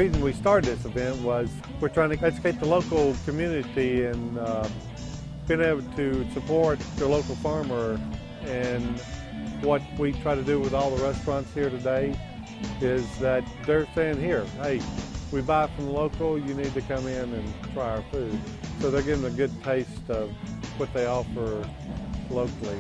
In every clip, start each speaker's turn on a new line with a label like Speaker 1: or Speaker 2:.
Speaker 1: reason we started this event was we're trying to educate the local community and being able to support the local farmer. And what we try to do with all the restaurants here today is that they're saying, here, hey, we buy from the local, you need to come in and try our food. So they're getting a good taste of what they offer locally.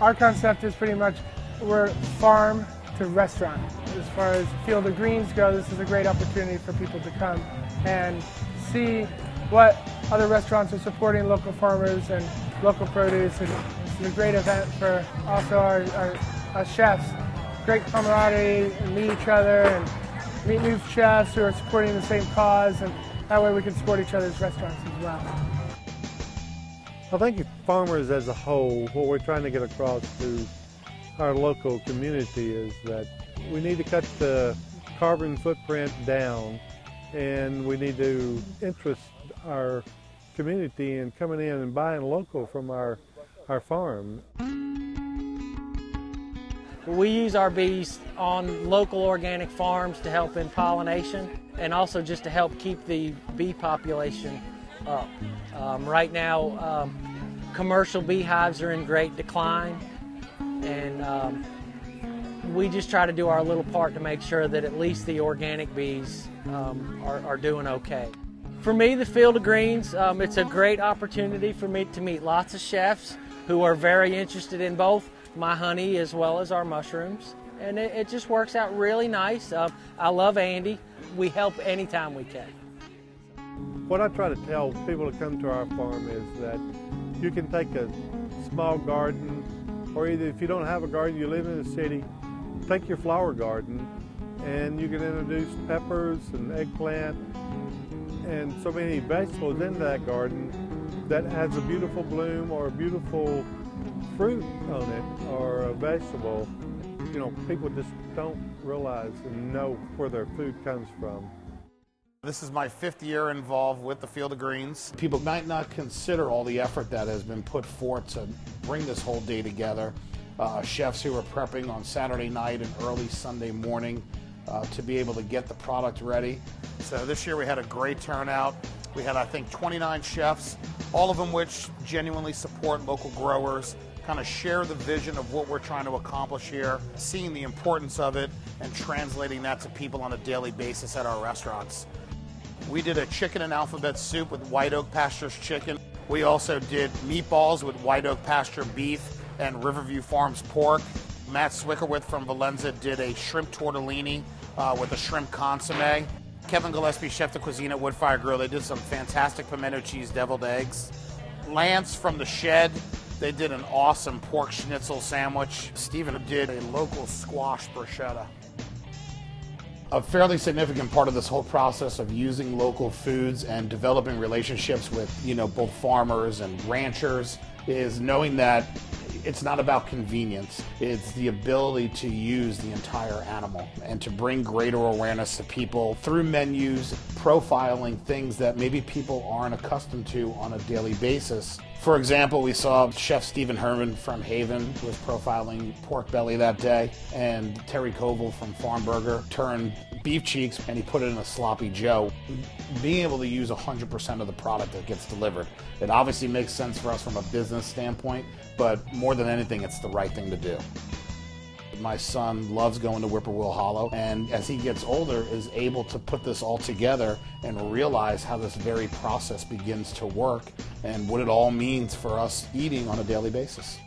Speaker 2: Our concept is pretty much we're farm to restaurant. As far as Field of Greens go, this is a great opportunity for people to come and see what other restaurants are supporting local farmers and local produce. And this is a great event for also our chefs. Great camaraderie and meet each other and meet new chefs who are supporting the same cause, and that way we can support each other's restaurants as well.
Speaker 1: I think farmers as a whole, what we're trying to get across to our local community is that we need to cut the carbon footprint down, and we need to interest our community in coming in and buying local from our farm.
Speaker 3: We use our bees on local organic farms to help in pollination and also just to help keep the bee population up. Right now, commercial beehives are in great decline, and we just try to do our little part to make sure that at least the organic bees are doing okay. For me, the Field of Greens, it's a great opportunity for me to meet lots of chefs who are very interested in both my honey as well as our mushrooms, and it just works out really nice. I love Andy. We help anytime we can.
Speaker 1: What I try to tell people to come to our farm is that you can take a small garden, or either if you don't have a garden, you live in the city, take your flower garden and you can introduce peppers and eggplant and so many vegetables into that garden that has a beautiful bloom or a beautiful fruit on it or a vegetable. You know, people just don't realize and know where their food comes from.
Speaker 4: This is my 5th year involved with the Field of Greens. People might not consider all the effort that has been put forth to bring this whole day together. Chefs who are prepping on Saturday night and early Sunday morning to be able to get the product ready. So this year we had a great turnout. We had, I think, 29 chefs, all of them which genuinely support local growers, kind of share the vision of what we're trying to accomplish here, seeing the importance of it, and translating that to people on a daily basis at our restaurants. We did a chicken and alphabet soup with White Oak Pastures chicken. We also did meatballs with White Oak Pasture beef and Riverview Farms pork. Matt Swickerwith from Valenza did a shrimp tortellini with a shrimp consomme. Kevin Gillespie, chef de cuisine at Woodfire Grill, they did some fantastic pimento cheese deviled eggs. Lance from The Shed, they did an awesome pork schnitzel sandwich. Stephen did a local squash bruschetta. A fairly significant part of this whole process of using local foods and developing relationships with, both farmers and ranchers is knowing that it's not about convenience. It's the ability to use the entire animal and to bring greater awareness to people through menus, profiling things that maybe people aren't accustomed to on a daily basis. For example, we saw Chef Stephen Herman from Haven was profiling pork belly that day, and Terry Koval from Farm Burger turned beef cheeks and he put it in a sloppy joe. Being able to use 100% of the product that gets delivered. It obviously makes sense for us from a business standpoint, but more than anything, it's the right thing to do. My son loves going to Whippoorwill Hollow, and as he gets older is able to put this all together and realize how this very process begins to work and what it all means for us eating on a daily basis.